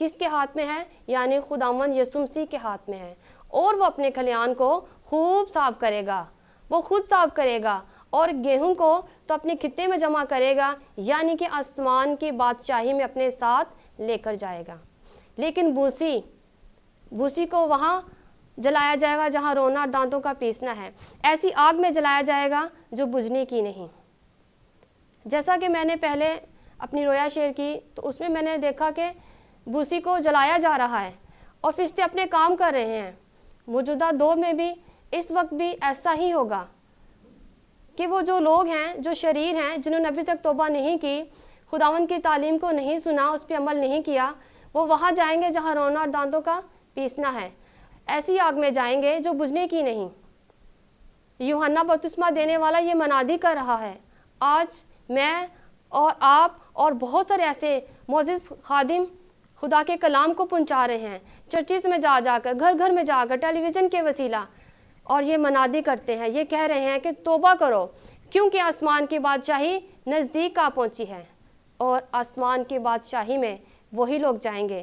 کس کے ہاتھ میں ہے؟ یعنی خداوند یسوع مسیح کے ہاتھ میں ہے، اور وہ اپنے کھلیان کو خوب صاف کرے گا، وہ خود صاف کرے گا، اور گیہوں کو تو اپنے خطے میں جمع کرے گا، یعنی کہ آسمان کی بادشاہی میں اپنے ساتھ لے کر جائے گا۔ لیکن بوسی کو وہاں جلایا جائے گا جہاں رونا اور دانتوں کا پیسنا ہے، ایسی آگ میں جلایا جائے گا جو بجھنے کی نہیں۔ جیسا کہ میں نے پہلے اپنی رویا شیئر کی تو اس میں نے دیکھا کہ بوسی کو جلایا جا رہا ہے اور فرشتے اپنے کام کر رہے ہیں۔ موجودہ دور میں بھی اس وقت بھی ایسا ہی ہوگا کہ وہ جو لوگ ہیں، جو شریر ہیں، جنہوں نے ابھی تک توبہ نہیں کی، خداوند کی تعلیم کو نہیں سنا، اس پہ عمل نہیں کیا، وہ وہاں جائیں گے جہاں رونا اور دانتوں کا پیسنا ہے، ایسی آگ میں جائیں گے جو بجھنے کی نہیں۔ یوحنا بپتسمہ دینے والا یہ منادی کر رہا ہے۔ آج میں اور آپ اور بہت سارے ایسے معزز خادم خدا کے کلام کو پہنچا رہے ہیں، چرچز میں جا کر، گھر گھر میں جا کر، ٹیلی ویژن کے وسیلہ، اور یہ منادی کرتے ہیں، یہ کہہ رہے ہیں کہ توبہ کرو کیونکہ آسمان کی بادشاہی نزدیک آ پہنچی ہے۔ اور آسمان کی بادشاہی میں وہی لوگ جائیں گے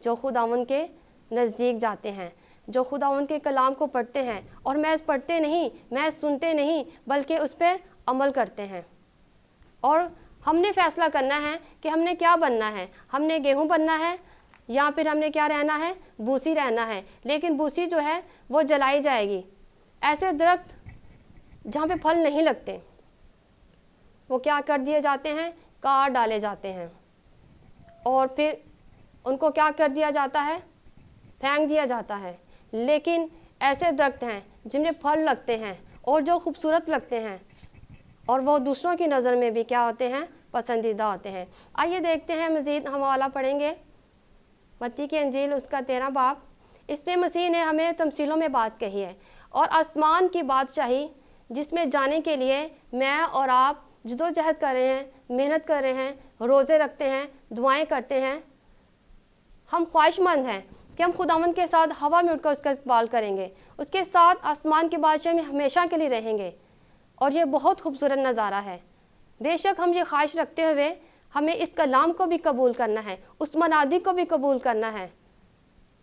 جو خداوند کے نزدیک جاتے ہیں، جو خداوند کے کلام کو پڑھتے ہیں، اور محض پڑھتے نہیں، محض سنتے نہیں، بلکہ اس پہ عمل کرتے ہیں۔ اور ہم نے فیصلہ کرنا ہے کہ ہم نے کیا بننا ہے، ہم نے گیہوں بننا ہے یا پھر ہم نے کیا رہنا ہے؟ بوسی رہنا ہے۔ لیکن بوسی جو ہے وہ جلائی جائے گی۔ ایسے درخت جہاں پہ پھل نہیں لگتے وہ کیا کر دیے جاتے ہیں؟ کاٹ ڈالے جاتے ہیں، اور پھر ان کو کیا کر دیا جاتا ہے؟ پھینک دیا جاتا ہے۔ لیکن ایسے درخت ہیں جن میں پھل لگتے ہیں اور جو خوبصورت لگتے ہیں، اور وہ دوسروں کی نظر میں بھی کیا ہوتے ہیں؟ پسندیدہ ہوتے ہیں۔ آئیے دیکھتے ہیں، مزید حوالہ پڑھیں گے متی کی انجیل اس کا 13 باب۔ اس میں مسیح نے ہمیں تمثیلوں میں بات کہی ہے، اور آسمان کی بادشاہی جس میں جانے کے لیے میں اور آپ جدوجہد کر رہے ہیں، محنت کر رہے ہیں، روزے رکھتے ہیں، دعائیں کرتے ہیں، ہم خواہش مند ہیں کہ ہم خداوند کے ساتھ ہوا میں اٹھ کر اس کا استقبال کریں گے، اس کے ساتھ آسمان کی بادشاہی میں ہمیشہ کے لیے رہیں گے، اور یہ بہت خوبصورت نظارہ ہے۔ بے شک ہم یہ خواہش رکھتے ہوئے ہمیں اس کلام کو بھی قبول کرنا ہے، اس منادی کو بھی قبول کرنا ہے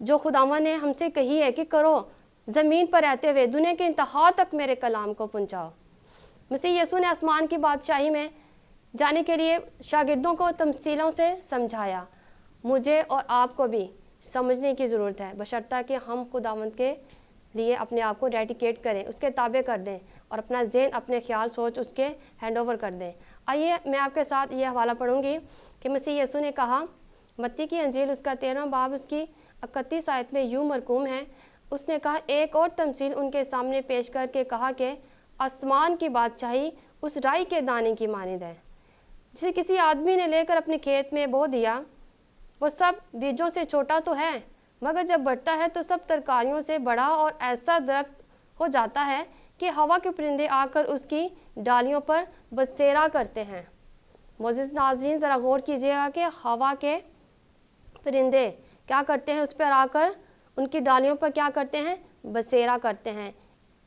جو خداوند نے ہم سے کہی ہے کہ کرو، زمین پر رہتے ہوئے دنیا کے انتہا تک میرے کلام کو پہنچاؤ۔ مسیح یسوع نے آسمان کی بادشاہی میں جانے کے لیے شاگردوں کو تمثیلوں سے سمجھایا۔ مجھے اور آپ کو بھی سمجھنے کی ضرورت ہے، بشرطہ کہ ہم خداوند کے لیے اپنے آپ کو ڈیڈیکیٹ کریں، اس کے تابع کر دیں، اور اپنا ذہن، اپنے خیال، سوچ اس کے ہینڈ اوور کر دیں۔ آئیے میں آپ کے ساتھ یہ حوالہ پڑھوں گی کہ مسیح یسوع نے کہا، متی کی انجیل اس کا 13 باب اس کی 31 آیت میں یوں مرقوم ہے، اس نے کہا، ایک اور تمثیل ان کے سامنے پیش کر کے کہا کہ آسمان کی بادشاہی اس رائی کے دانے کی مانند ہے جسے کسی آدمی نے لے کر اپنے کھیت میں بو دیا۔ وہ سب بیجوں سے چھوٹا تو ہے، مگر جب بڑھتا ہے تو سب ترکاریوں سے بڑا اور ایسا درخت ہو جاتا ہے کہ ہوا کے پرندے آ کر اس کی ڈالیوں پر بسیرا کرتے ہیں۔ معزز ناظرین ذرا غور کیجیے گا کہ ہوا کے پرندے کیا کرتے ہیں؟ اس پر آ کر ان کی ڈالیوں پر کیا کرتے ہیں؟ بسیرا کرتے ہیں۔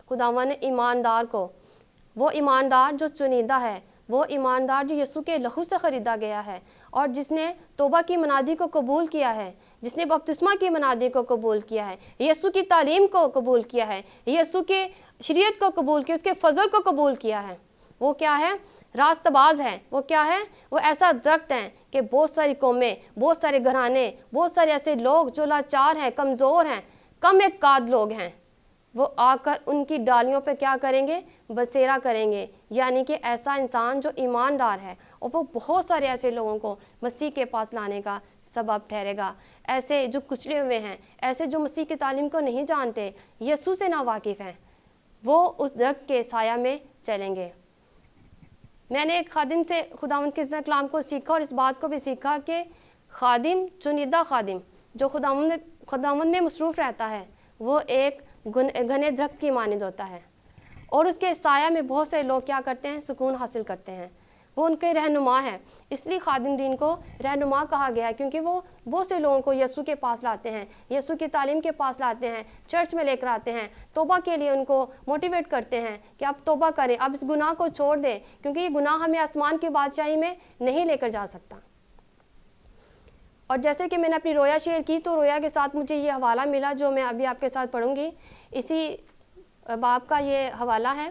خداوند نے ایماندار کو، وہ ایماندار جو چنیدہ ہے، وہ ایماندار جو یسوع کے لہو سے خریدا گیا ہے، اور جس نے توبہ کی منادی کو قبول کیا ہے، جس نے بپتسمہ کی منادی کو قبول کیا ہے، یسوع کی تعلیم کو قبول کیا ہے، یسوع کے شریعت کو قبول کیا، اس کے فضل کو قبول کیا ہے، وہ کیا ہے؟ راست باز ہے۔ وہ کیا ہے؟ وہ ایسا درخت ہے کہ بہت ساری قومیں، بہت سارے گھرانے، بہت سارے ایسے لوگ جو لاچار ہیں، کمزور ہیں، کم اعتقاد لوگ ہیں، وہ آ کر ان کی ڈالیوں پہ کیا کریں گے؟ بسیرا کریں گے۔ یعنی کہ ایسا انسان جو ایماندار ہے، اور وہ بہت سارے ایسے لوگوں کو مسیح کے پاس لانے کا سبب ٹھہرے گا۔ ایسے جو کچلے ہوئے ہیں، ایسے جو مسیح کی تعلیم کو نہیں جانتے، یسوع سے ناواقف ہیں، وہ اس درخت کے سایہ میں چلیں گے۔ میں نے ایک خادم سے خداوند کے کلام کو سیکھا، اور اس بات کو بھی سیکھا کہ خادم، چنیدہ خادم جو خداوند میں مصروف رہتا ہے، وہ ایک گھنے درخت کی مانند ہوتا ہے، اور اس کے سایہ میں بہت سے لوگ کیا کرتے ہیں؟ سکون حاصل کرتے ہیں۔ وہ ان کے رہنما ہیں، اس لیے خادم دین کو رہنما کہا گیا ہے، کیونکہ وہ بہت سے لوگوں کو یسوع کے پاس لاتے ہیں، یسوع کی تعلیم کے پاس لاتے ہیں، چرچ میں لے کر آتے ہیں، توبہ کے لیے ان کو موٹیویٹ کرتے ہیں کہ آپ توبہ کریں، آپ اس گناہ کو چھوڑ دیں، کیونکہ یہ گناہ ہمیں آسمان کی بادشاہی میں نہیں لے کر جا سکتا۔ اور جیسے کہ میں نے اپنی رویا شیئر کی تو رویا کے ساتھ مجھے یہ حوالہ ملا جو میں ابھی آپ کے ساتھ پڑھوں گی. اسی باب کا یہ حوالہ ہے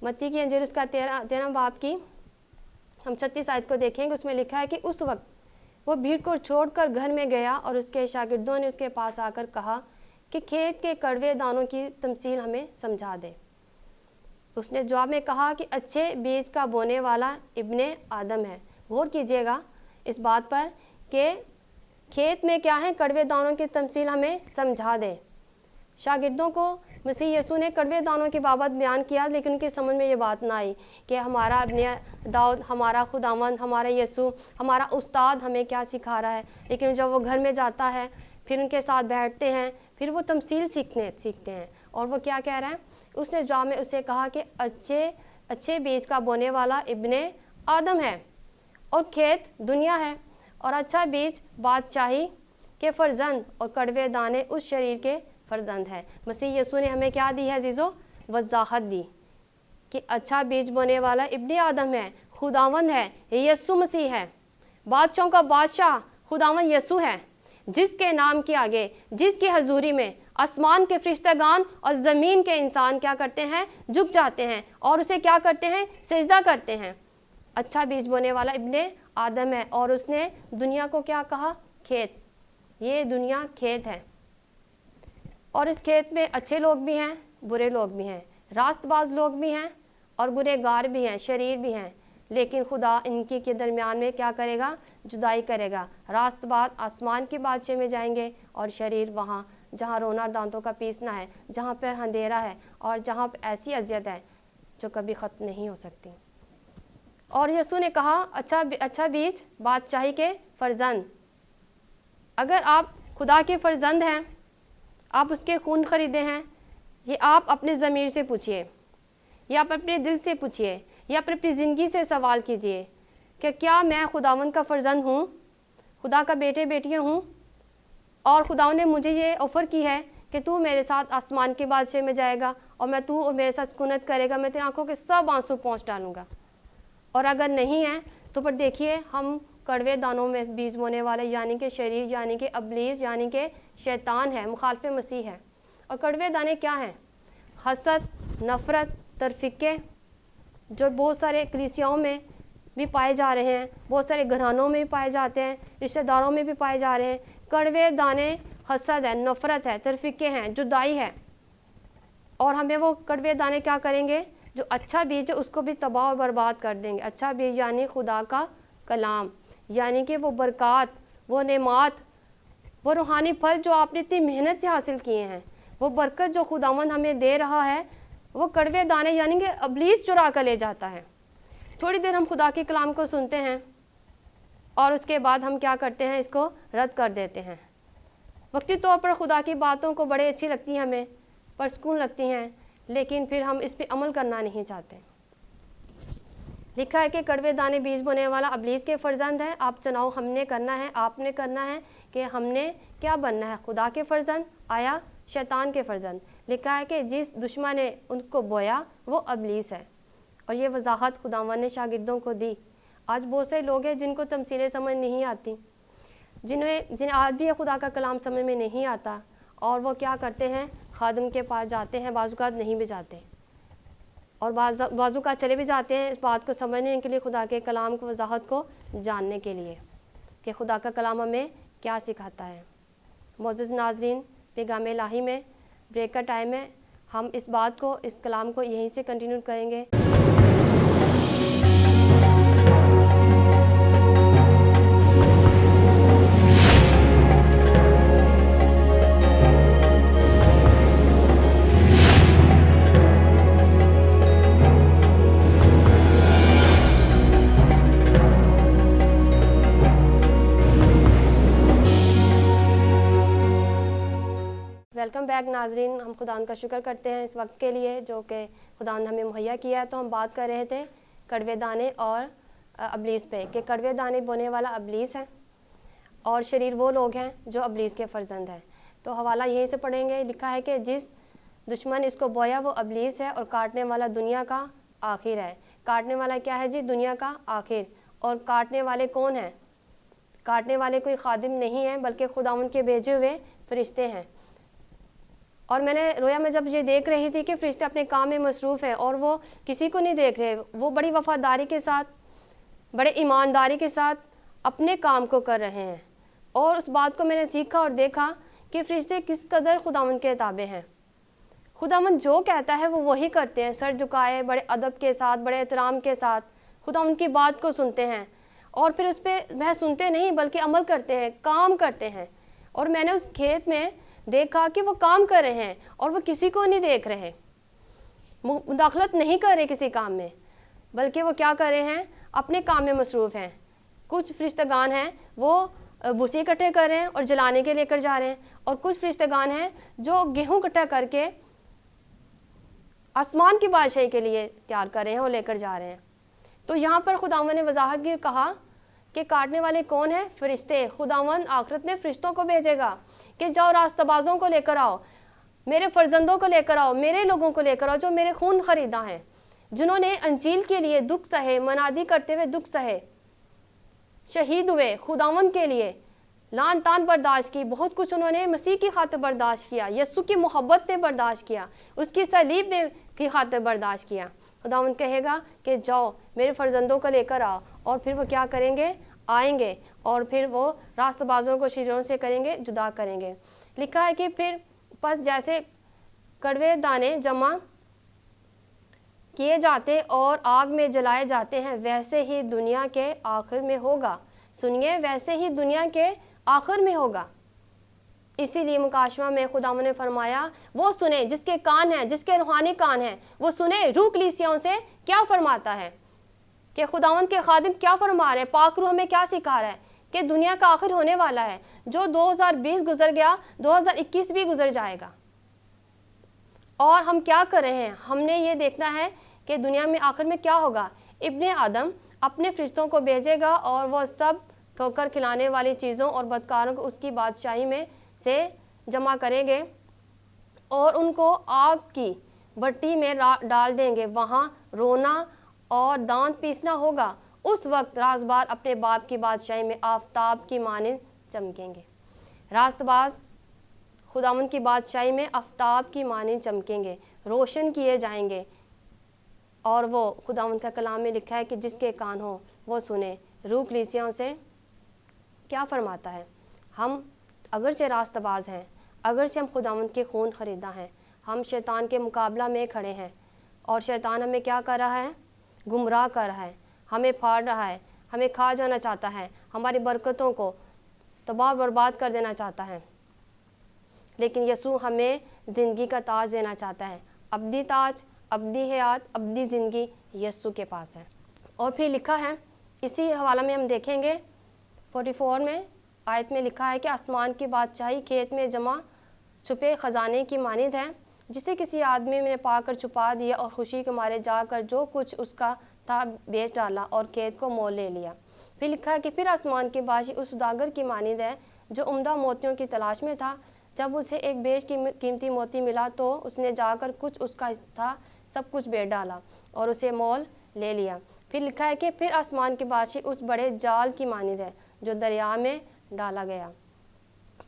متی کی انجیل اس کا 13 باب کی ہم 36 آیت کو دیکھیں گے. اس میں لکھا ہے کہ اس وقت وہ بھیڑ کو چھوڑ کر گھر میں گیا اور اس کے شاگردوں نے اس کے پاس آ کر کہا کہ کھیت کے کڑوے دانوں کی تمثیل ہمیں سمجھا دے. اس نے جواب میں کہا کہ اچھے بیج کا بونے والا ابن آدم ہے. غور کیجیے گا اس بات پر کہ کھیت میں کیا ہے, کڑوے دانوں کی تمثیل ہمیں سمجھا دے. شاگردوں کو مسیح یسوع نے کڑوے دانوں کی بابت بیان کیا لیکن ان کی سمجھ میں یہ بات نہ آئی کہ ہمارا ابن داؤد, ہمارا خداوند, ہمارا یسوع, ہمارا استاد ہمیں کیا سکھا رہا ہے. لیکن جب وہ گھر میں جاتا ہے پھر ان کے ساتھ بیٹھتے ہیں پھر وہ تمثیل سیکھتے ہیں. اور وہ کیا کہہ رہا ہے, اس نے جواب میں اسے کہا کہ اچھے بیج کا بونے والا ابن آدم ہے اور کھیت دنیا ہے, اور اچھا بیج بادشاہی کے فرزند اور کڑوے دانے اس شریر کے فرزند ہے. مسیح یسوع نے ہمیں کیا دی ہے عزیزو, وضاحت دی کہ اچھا بیج بونے والا ابن آدم ہے, خداوند ہے, یسوع مسیح ہے, بادشاہوں کا بادشاہ خداوند یسوع ہے, جس کے نام کے آگے, جس کی حضوری میں آسمان کے فرشتگان اور زمین کے انسان کیا کرتے ہیں, جھک جاتے ہیں اور اسے کیا کرتے ہیں, سجدہ کرتے ہیں. اچھا بیج بونے والا ابن آدم ہے. اور اس نے دنیا کو کیا کہا, کھیت. یہ دنیا کھیت ہے اور اس کھیت میں اچھے لوگ بھی ہیں, برے لوگ بھی ہیں, راست باز لوگ بھی ہیں اور گنہ گار بھی ہیں, شریر بھی ہیں. لیکن خدا ان کے درمیان میں کیا کرے گا, جدائی کرے گا. راست باز آسمان کی بادشاہ میں جائیں گے اور شریر وہاں جہاں رونا دانتوں کا پیسنا ہے, جہاں پہ اندھیرا ہے اور جہاں پہ ایسی اذیت ہے جو کبھی ختم نہیں ہو سکتی. اور یسوع نے کہا اچھا بیج بادشاہی کے فرزند. اگر آپ خدا کے فرزند ہیں, آپ اس کے خون خریدے ہیں, یہ آپ اپنے ضمیر سے پوچھئے, یا آپ اپنے دل سے پوچھئے, یا اپنی زندگی سے سوال کیجئے کہ کیا میں خداوند کا فرزند ہوں, خدا کا بیٹے بیٹیاں ہوں, اور خداوند نے مجھے یہ آفر کی ہے کہ تو میرے ساتھ آسمان کی بادشاہ میں جائے گا اور تو میرے ساتھ سکونت کرے گا, میں تیری آنکھوں کے سب آنسو پہنچ ڈالوں گا. اور اگر نہیں ہے تو پھر دیکھیے ہم کڑوے دانوں میں بیج بونے والے یعنی کہ شریر, یعنی کہ ابلیس, یعنی کہ شیطان ہے, مخالف مسیح ہے. اور کڑوے دانے کیا ہیں, حسد, نفرت, تفرقے, جو بہت سارے کلیسیاؤں میں بھی پائے جا رہے ہیں, بہت سارے گھرانوں میں بھی پائے جاتے ہیں, رشتہ داروں میں بھی پائے جا رہے ہیں. کڑوے دانے حسد ہے, نفرت ہے, تفرقے ہیں, جدائی ہے. اور ہمیں وہ کڑوے دانے کیا کریں گے, جو اچھا بیج ہے اس کو بھی تباہ اور برباد کر دیں گے. اچھا بیج یعنی خدا کا کلام, یعنی کہ وہ برکات, وہ نعمات, وہ روحانی پھل جو آپ نے اتنی محنت سے حاصل کیے ہیں, وہ برکت جو خداوند ہمیں دے رہا ہے, وہ کڑوے دانے یعنی کہ ابلیس چرا کر لے جاتا ہے. تھوڑی دیر ہم خدا کے کلام کو سنتے ہیں اور اس کے بعد ہم کیا کرتے ہیں, اس کو رد کر دیتے ہیں. وقتی طور پر خدا کی باتوں کو بڑے اچھی لگتی ہیں, ہمیں پرسکون لگتی ہیں, لیکن پھر ہم اس پہ عمل کرنا نہیں چاہتے. لکھا ہے کہ کڑوے دانے بیج بونے والا ابلیس کے فرزند ہے. آپ چناؤ ہم نے کرنا ہے, آپ نے کرنا ہے کہ ہم نے کیا بننا ہے, خدا کے فرزند آیا شیطان کے فرزند. لکھا ہے کہ جس دشمن نے ان کو بویا وہ ابلیس ہے. اور یہ وضاحت خداوند نے شاگردوں کو دی. آج بہت سے لوگ ہیں جن کو تمثیلیں سمجھ نہیں آتی, جنہیں آج بھی خدا کا کلام سمجھ میں نہیں آتا, اور وہ کیا کرتے ہیں, خادم کے پاس جاتے ہیں, بعض اوقات نہیں بھی جاتے, اور بعض اوقات چلے بھی جاتے ہیں اس بات کو سمجھنے کے لیے, خدا کے کلام کو وضاحت کو جاننے کے لیے کہ خدا کا کلام ہمیں کیا سکھاتا ہے. معزز ناظرین, پیغام الہی میں بریک کا ٹائم ہے, ہم اس بات کو, اس کلام کو یہیں سے کنٹینیو کریں گے. ویلکم بیک ناظرین, ہم خداوند کا شکر کرتے ہیں اس وقت کے لیے جو کہ خداوند ہمیں مہیا کیا ہے. تو ہم بات کر رہے تھے کڑوے دانے اور ابلیس پہ, کہ کڑوے دانے بونے والا ابلیس ہے اور شریر وہ لوگ ہیں جو ابلیس کے فرزند ہیں. تو حوالہ یہیں سے پڑھیں گے. لکھا ہے کہ جس دشمن اس کو بویا وہ ابلیس ہے اور کاٹنے والا دنیا کا آخر ہے. کاٹنے والا کیا ہے جی, دنیا کا آخر. اور کاٹنے والے کون ہیں, کاٹنے والے کوئی خادم نہیں ہیں بلکہ خداوند کے بھیجے ہوئے فرشتے ہیں۔ اور میں نے رویا میں جب یہ دیکھ رہی تھی کہ فرشتے اپنے کام میں مصروف ہیں اور وہ کسی کو نہیں دیکھ رہے، وہ بڑی وفاداری کے ساتھ، بڑے ایمانداری کے ساتھ اپنے کام کو کر رہے ہیں، اور اس بات کو میں نے سیکھا اور دیکھا کہ فرشتے کس قدر خداوند کے تابع ہیں۔ خداوند جو کہتا ہے وہ وہی کرتے ہیں، سر جھکائے بڑے ادب کے ساتھ، بڑے احترام کے ساتھ خداوند کی بات کو سنتے ہیں، اور پھر اس پہ وہ سنتے نہیں بلکہ عمل کرتے ہیں، کام کرتے ہیں۔ اور میں نے اس کھیت میں دیکھا کہ وہ کام کر رہے ہیں اور وہ کسی کو نہیں دیکھ رہے، مداخلت نہیں کر رہے کسی کام میں، بلکہ وہ کیا کر رہے ہیں، اپنے کام میں مصروف ہیں۔ کچھ فرشتگان ہیں وہ بھوسی اکٹھے کر رہے ہیں اور جلانے کے لے کر جا رہے ہیں، اور کچھ فرشتگان ہیں جو گیہوں اکٹھا کر کے آسمان کی بادشاہی کے لیے تیار کر رہے ہیں اور لے کر جا رہے ہیں۔ تو یہاں پر خداوند نے وضاحت کی کہا کہ کاٹنے والے کون ہیں؟ فرشتے۔ خداوند آخرت میں فرشتوں کو بھیجے گا کہ جاؤ راستہ بازوں کو لے کر آؤ، میرے فرزندوں کو لے کر آؤ، میرے لوگوں کو لے کر آؤ جو میرے خون خریدا ہیں، جنہوں نے انجیل کے لیے دکھ سہے، منادی کرتے ہوئے دکھ سہے، شہید ہوئے خداوند کے لیے، لعن طعن برداشت کی، بہت کچھ انہوں نے مسیح کی خاطر برداشت کیا، یسوع کی محبت میں برداشت کیا، اس کی صلیب میں کی خاطر برداشت کیا۔ خداوند کہے گا کہ جاؤ میرے فرزندوں کو لے کر آؤ، اور پھر وہ کیا کریں گے؟ آئیں گے، اور پھر وہ راست بازوں کو شریروں سے کریں گے، جدا کریں گے۔ لکھا ہے کہ پھر پس جیسے کڑوے دانے جمع کیے جاتے اور آگ میں جلائے جاتے ہیں، ویسے ہی دنیا کے آخر میں ہوگا۔ سنیے، ویسے ہی دنیا کے آخر میں ہوگا۔ اسی لیے مکاشمہ میں خداوند نے فرمایا وہ سنے جس کے کان ہیں، جس کے روحانی کان ہیں، وہ سنے روح کلیسیاؤں سے کیا فرماتا ہے، کہ خداوند کے خادم کیا فرما رہے ہیں، پاک روح ہمیں کیا سکھا رہا ہے کہ دنیا کا آخر ہونے والا ہے۔ جو 2020 گزر گیا، 2021 بھی گزر جائے گا، اور ہم کیا کر رہے ہیں؟ ہم نے یہ دیکھنا ہے کہ دنیا میں آخر میں کیا ہوگا۔ ابن آدم اپنے فرشتوں کو بھیجے گا اور وہ سب ٹھوکر کھلانے والی چیزوں اور بدکاروں کو اس کی بادشاہی میں سے جمع کریں گے اور ان کو آگ کی بھٹی میں ڈال دیں گے، وہاں رونا اور دانت پیسنا ہوگا۔ اس وقت راست باز اپنے باپ کی بادشاہی میں آفتاب کی مانند چمکیں گے۔ راست باز خداوند کی بادشاہی میں آفتاب کی مانند چمکیں گے، روشن کیے جائیں گے، اور وہ خداوند کا کلام میں لکھا ہے کہ جس کے کان ہو وہ سنے روح کلیسیاؤں سے کیا فرماتا ہے۔ ہم اگرچہ راست باز ہیں، اگرچہ ہم خداوند کے خون خریدا ہیں، ہم شیطان کے مقابلہ میں کھڑے ہیں، اور شیطان ہمیں کیا کر رہا ہے؟ گمراہ کر رہا ہے، ہمیں پھاڑ رہا ہے، ہمیں کھا جانا چاہتا ہے، ہماری برکتوں کو تباہ برباد کر دینا چاہتا ہے۔ لیکن یسوع ہمیں زندگی کا تاج دینا چاہتا ہے، ابدی تاج، ابدی حیات، ابدی زندگی یسوع کے پاس ہے۔ اور پھر لکھا ہے، اسی حوالہ میں ہم دیکھیں گے 44 میں آیت میں لکھا ہے کہ آسمان کی بادشاہی کھیت میں جمع چھپے خزانے کی مانند ہے، جسے کسی آدمی نے پا کر چھپا دیا اور خوشی کے مارے جا کر جو کچھ اس کا تھا بیچ ڈالا اور کھیت کو مول لے لیا۔ پھر لکھا ہے کہ پھر آسمان کی بادشاہی اس سوداگر کی مانند ہے جو عمدہ موتیوں کی تلاش میں تھا، جب اسے ایک بیش قیمتی موتی ملا تو اس نے جا کر کچھ اس کا تھا سب کچھ بیچ ڈالا اور اسے مول لے لیا۔ پھر لکھا ہے کہ پھر آسمان کی بادشاہی اس بڑے جال کی مانند ہے جو دریا میں ڈالا گیا،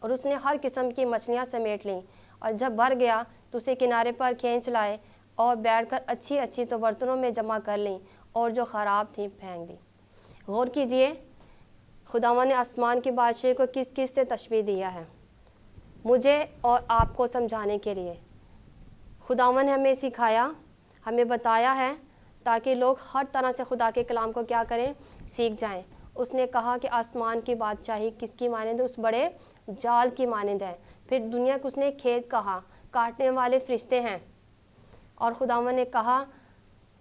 اور اس نے ہر قسم کی مچھلیاں سمیٹ لیں، اور جب بھر گیا تو اسے کنارے پر کھینچ لائے اور بیٹھ کر اچھی اچھی تو برتنوں میں جمع کر لیں، اور جو خراب تھیں پھینک دی۔ غور کیجئے، خداوند نے آسمان کی بادشاہی کو کس کس سے تشبیہ دیا ہے؟ مجھے اور آپ کو سمجھانے کے لیے۔ خداوند نے ہمیں سکھایا، ہمیں بتایا ہے تاکہ لوگ ہر طرح سے خدا کے کلام کو کیا کریں؟ سیکھ جائیں۔ اس نے کہا کہ آسمان کی بادشاہی کس کی مانند ہے؟ اس بڑے جال کی مانند ہے۔ پھر دنیا کو اس نے کھیت کہا، کاٹنے والے فرشتے ہیں، اور خداوند نے کہا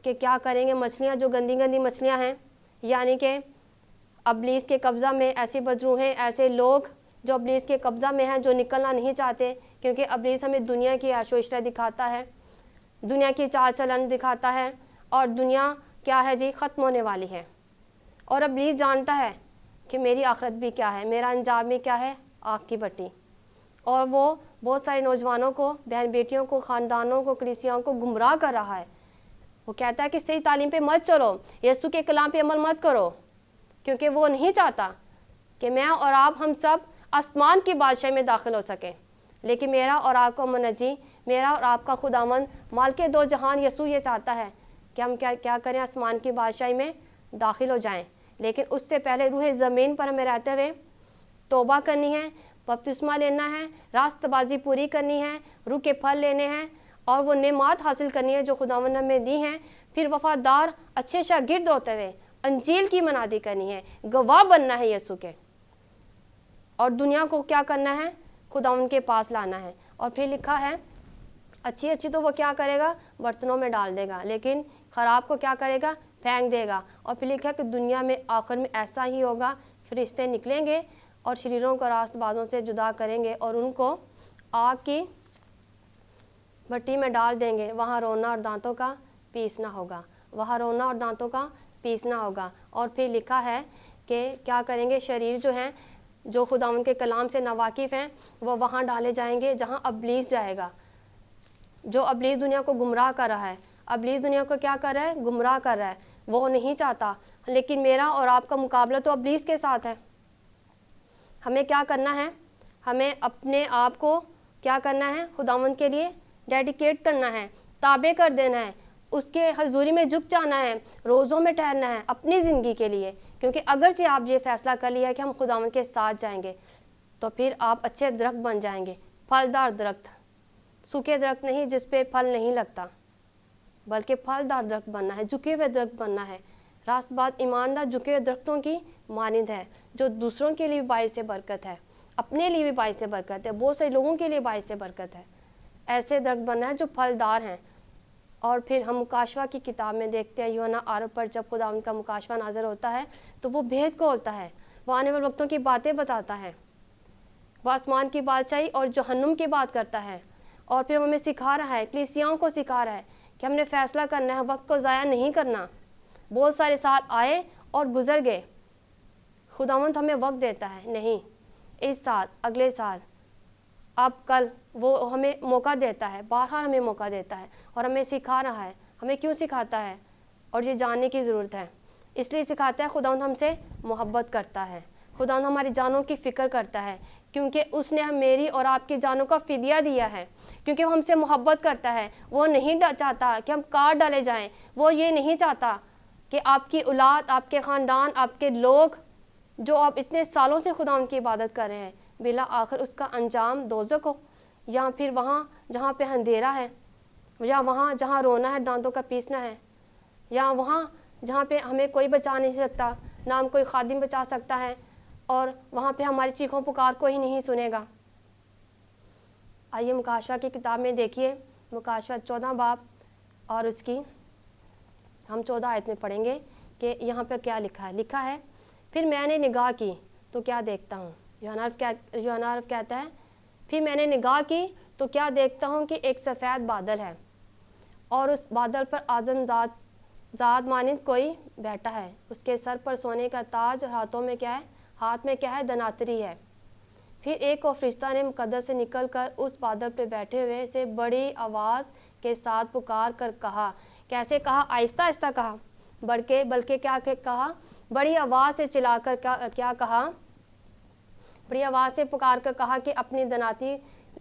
کہ کیا کریں گے؟ مچھلیاں جو گندی گندی مچھلیاں ہیں، یعنی کہ ابلیس کے قبضہ میں ایسی بدروہیں، ایسے لوگ جو ابلیس کے قبضہ میں ہیں، جو نکلنا نہیں چاہتے، کیونکہ ابلیس ہمیں دنیا کی عیش و عشرت دکھاتا ہے، دنیا کی چال چلن دکھاتا ہے، اور دنیا کیا ہے جی؟ ختم ہونے والی ہے۔ اور ابلیس جانتا ہے کہ میری آخرت بھی کیا ہے، میرا انجام بھی کیا ہے؟ آگ کی بھٹی۔ اور وہ بہت سارے نوجوانوں کو، بہن بیٹیوں کو، خاندانوں کو، کلیسیاؤں کو گمراہ کر رہا ہے۔ وہ کہتا ہے کہ صحیح تعلیم پہ مت چلو، یسوع کے کلام پہ عمل مت کرو، کیونکہ وہ نہیں چاہتا کہ میں اور آپ ہم سب آسمان کی بادشاہی میں داخل ہو سکیں. لیکن میرا اور آپ کا منجی، میرا اور آپ کا خداوند مالک دو جہان یسوع یہ چاہتا ہے کہ ہم کیا کریں، آسمان کی بادشاہی میں داخل ہو جائیں. لیکن اس سے پہلے روح زمین پر ہمیں رہتے ہوئے توبہ کرنی ہے، بپتسمہ لینا ہے، راست بازی پوری کرنی ہے، روح کے پھل لینے ہیں اور وہ نعمات حاصل کرنی ہے جو خداوند نے ہمیں دی ہیں. پھر وفادار اچھے شاگرد ہوتے ہوئے انجیل کی منادی کرنی ہے، گواہ بننا ہے یسوع کے، اور دنیا کو کیا کرنا ہے، خداوند کے پاس لانا ہے. اور پھر لکھا ہے اچھی تو وہ کیا کرے گا، برتنوں میں ڈال دے گا، لیکن خراب کو کیا کرے گا، پھینک دے گا. اور پھر لکھا ہے کہ دنیا میں آخر میں ایسا ہی ہوگا، فرشتے نکلیں گے اور شریروں کو راست بازوں سے جدا کریں گے اور ان کو آگ کی بھٹی میں ڈال دیں گے. وہاں رونا اور دانتوں کا پیسنا ہوگا، وہاں رونا اور دانتوں کا پیسنا ہوگا. اور پھر لکھا ہے کہ کیا کریں گے، شریر جو ہیں جو خداوند کے کلام سے ناواقف ہیں وہ وہاں ڈالے جائیں گے جہاں ابلیس جائے گا، جو ابلیس دنیا کو گمراہ کر رہا ہے. ابلیس دنیا کو کیا کر رہا ہے، گمراہ کر رہا ہے، وہ نہیں چاہتا. لیکن میرا اور آپ کا مقابلہ تو ابلیس کے ساتھ ہے. ہمیں کیا کرنا ہے، ہمیں اپنے آپ کو کیا کرنا ہے، خداوند کے لیے ڈیڈیکیٹ کرنا ہے، تابع کر دینا ہے، اس کے حضوری میں جھک جانا ہے، روزوں میں ٹھہرنا ہے اپنی زندگی کے لیے. کیونکہ اگرچہ آپ یہ فیصلہ کر لیا ہے کہ ہم خداوند کے ساتھ جائیں گے تو پھر آپ اچھے درخت بن جائیں گے، پھلدار درخت، سوکھے درخت نہیں جس پہ پھل نہیں لگتا، بلکہ پھلدار درخت بننا ہے، جھکے ہوئے درخت بننا ہے. راست بات ایماندار جھکے ہوئے درختوں کی مانند ہے جو دوسروں کے لیے بھی باعث برکت ہے، اپنے لیے بھی باعث برکت ہے، بہت سے لوگوں کے لیے باعث برکت ہے. ایسے درخت بننا ہے جو پھلدار ہیں. اور پھر ہم مکاشفہ کی کتاب میں دیکھتے ہیں یوحنا 8 پر جب خدا ان کا مکاشفہ نازل ہوتا ہے تو وہ بھید کھولتا ہے، وہ آنے والے وقتوں کی باتیں بتاتا ہے، وہ آسمان کی بادشاہی اور جہنم کی بات کرتا ہے. اور پھر ہمیں سکھا رہا ہے، کلیسیاؤں کو سکھا رہا ہے کہ ہم نے فیصلہ کرنا ہے، وقت کو ضائع نہیں کرنا. بہت سارے سال آئے اور گزر گئے، خداوند ہمیں وقت دیتا ہے، نہیں اس سال، اگلے سال، اب کل، وہ ہمیں موقع دیتا ہے، بہرحال ہمیں موقع دیتا ہے اور ہمیں سکھا رہا ہے. ہمیں کیوں سکھاتا ہے، اور یہ جاننے کی ضرورت ہے. اس لیے سکھاتا ہے خداوند ہم سے محبت کرتا ہے، خداوند ہماری جانوں کی فکر کرتا ہے، کیونکہ اس نے میری اور آپ کی جانوں کا فدیہ دیا ہے، کیونکہ وہ ہم سے محبت کرتا ہے. وہ نہیں چاہتا کہ ہم کاٹ ڈالے جائیں، وہ یہ نہیں چاہتا کہ آپ کی اولاد، آپ کے خاندان، آپ کے لوگ جو آپ اتنے سالوں سے خداوند کی عبادت کر رہے ہیں، بلا آخر اس کا انجام دوزخ ہو، یا پھر وہاں جہاں پہ اندھیرا ہے، یا وہاں جہاں رونا ہے، دانتوں کا پیسنا ہے، یا وہاں جہاں پہ ہمیں کوئی بچا نہیں سکتا، نہ ہم کوئی خادم بچا سکتا ہے، اور وہاں پہ ہماری چیخوں پکار کوئی نہیں سنے گا. آئیے مکاشفہ کی کتاب میں دیکھیے، مکاشفہ 14 باب اور اس کی ہم 14 آیت میں پڑھیں گے کہ یہاں پہ کیا لکھا ہے. لکھا ہے پھر میں نے نگاہ کی تو کیا دیکھتا ہوں. یوحنا عرف کہتا ہے پھر میں نے نگاہ کی تو کیا دیکھتا ہوں کہ ایک سفید بادل ہے اور اس بادل پر آدم ذات مانند کوئی بیٹھا ہے، اس کے سر پر سونے کا تاج اور ہاتھ میں کیا ہے، دناتری ہے. پھر ایک اور فرشتہ نے مقدس سے نکل کر اس بادل پہ بیٹھے ہوئے سے بڑی آواز کے ساتھ پکار کر کہا. کیسے کہا؟ آہستہ آہستہ کہا، بلکہ کیا کہا، بڑی آواز سے چلا کر کیا کہا، بڑی آواز سے پکار کر کہا کہ اپنی دناتی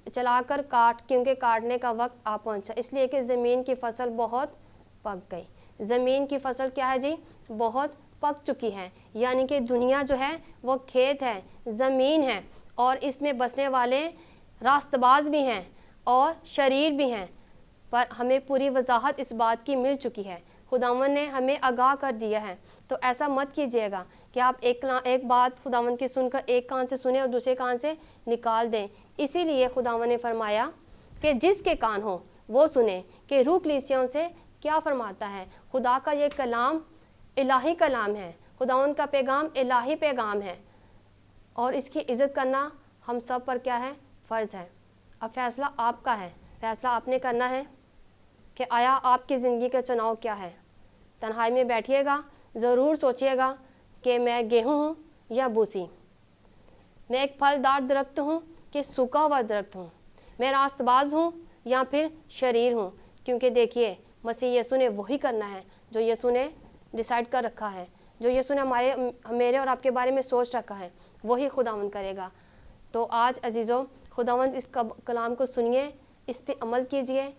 چلا کر کاٹ، کیونکہ کاٹنے کا وقت آ پہنچا، اس لیے کہ زمین کی فصل بہت پک گئی. زمین کی فصل کیا ہے جی؟ بہت پک چکی ہے. یعنی کہ دنیا جو ہے وہ کھیت ہے، زمین ہے، اور اس میں بسنے والے راست باز بھی ہیں اور شریر بھی ہیں. پر ہمیں پوری وضاحت اس بات کی مل چکی ہے، خداوند نے ہمیں آگاہ کر دیا ہے. تو ایسا مت کیجیے گا کہ آپ ایک بات خداوند کی سن کر ایک کان سے سنیں اور دوسرے کان سے نکال دیں. اسی لیے خداوند نے فرمایا کہ جس کے کان ہو وہ سنیں کہ روح کلیسیوں سے کیا فرماتا ہے. خدا کا یہ کلام الہی کلام ہے، خداوند کا پیغام الہی پیغام ہے، اور اس کی عزت کرنا ہم سب پر کیا ہے؟ فرض ہے. اب فیصلہ آپ کا ہے، فیصلہ آپ نے کرنا ہے کہ آیا آپ کی زندگی کا چناؤ کیا ہے. تنہائی میں بیٹھیے گا، ضرور سوچیے گا کہ میں گیہوں ہوں یا بوسی، میں ایک پھلدار درخت ہوں کہ سوکھا ہوا درخت ہوں، میں راست باز ہوں یا پھر شریر ہوں. کیونکہ دیکھیے مسیح یسوع نے وہی کرنا ہے جو یسوع نے ڈیسائیڈ کر رکھا ہے، جو یسوع نے میرے اور آپ کے بارے میں سوچ رکھا ہے وہی خداوند کرے گا۔ تو آج عزیزو خداوند اس کلام کو سنیے، اس پہ عمل کیجئے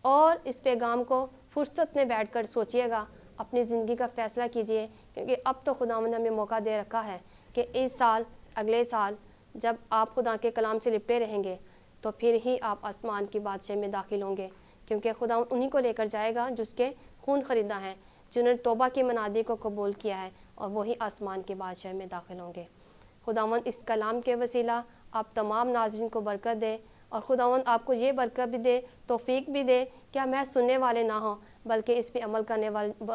اور اس پیغام کو فرصت میں بیٹھ کر سوچئے گا، اپنی زندگی کا فیصلہ کیجئے، کیونکہ اب تو خداوند نے ہمیں موقع دے رکھا ہے کہ اس سال، اگلے سال جب آپ خدا کے کلام سے لپٹے رہیں گے تو پھر ہی آپ آسمان کی بادشاہی میں داخل ہوں گے، کیونکہ خدا انہی کو لے کر جائے گا جس کے خون خریدا ہے، جنہوں نے توبہ کی منادی کو قبول کیا ہے، اور وہی آسمان کی بادشاہی میں داخل ہوں گے۔ خداوند اس کلام کے وسیلہ آپ تمام ناظرین کو برکت دے، اور خداوند آپ کو یہ برکت بھی دے، توفیق بھی دے کہ میں سننے والے نہ ہوں بلکہ اس پہ عمل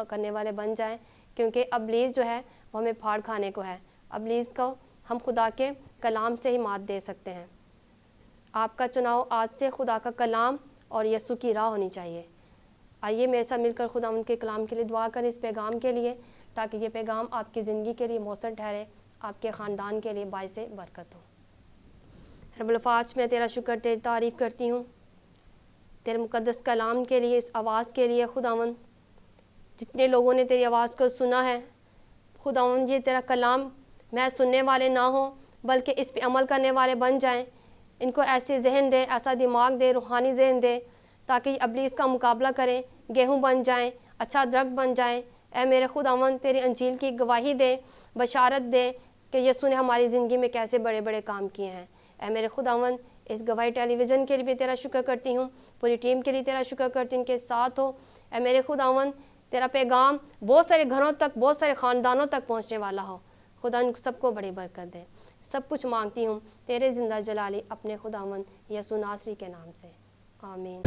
کرنے والے بن جائیں، کیونکہ ابلیس جو ہے وہ ہمیں پھاڑ کھانے کو ہے۔ ابلیس کو ہم خدا کے کلام سے ہی مات دے سکتے ہیں۔ آپ کا چناؤ آج سے خدا کا کلام اور یسوع کی راہ ہونی چاہیے۔ آئیے میرے ساتھ مل کر خداوند کے کلام کے لیے دعا کریں، اس پیغام کے لیے، تاکہ یہ پیغام آپ کی زندگی کے لیے مؤثر ٹھہرے، آپ کے خاندان کے لیے باعث برکت ہو۔ رب الفاظ میں تیرا شکر تیری تعریف کرتی ہوں تیرے مقدس کلام کے لیے، اس آواز کے لیے خداوند، جتنے لوگوں نے تیری آواز کو سنا ہے خداوند، یہ تیرا کلام میں سننے والے نہ ہوں بلکہ اس پہ عمل کرنے والے بن جائیں۔ ان کو ایسے ذہن دے، ایسا دماغ دے، روحانی ذہن دے، تاکہ ابلیس کا مقابلہ کریں، گیہوں بن جائیں، اچھا درخت بن جائیں۔ اے میرے خداوند تیری انجیل کی گواہی دے، بشارت دے کہ یسوع نے ہماری زندگی میں کیسے بڑے بڑے کام کیے ہیں۔ اے میرے خداوند اس گواہی ٹیلی ویژن کے لیے بھی تیرا شکر کرتی ہوں، پوری ٹیم کے لیے تیرا شکر کرتی ہوں کہ ساتھ ہو۔ اے میرے خداوند تیرا پیغام بہت سارے گھروں تک، بہت سارے خاندانوں تک پہنچنے والا ہو۔ خدا ان سب کو بڑی برکت دے۔ سب کچھ مانگتی ہوں تیرے زندہ جلالی اپنے خداوند یسوع ناصری کے نام سے، آمین۔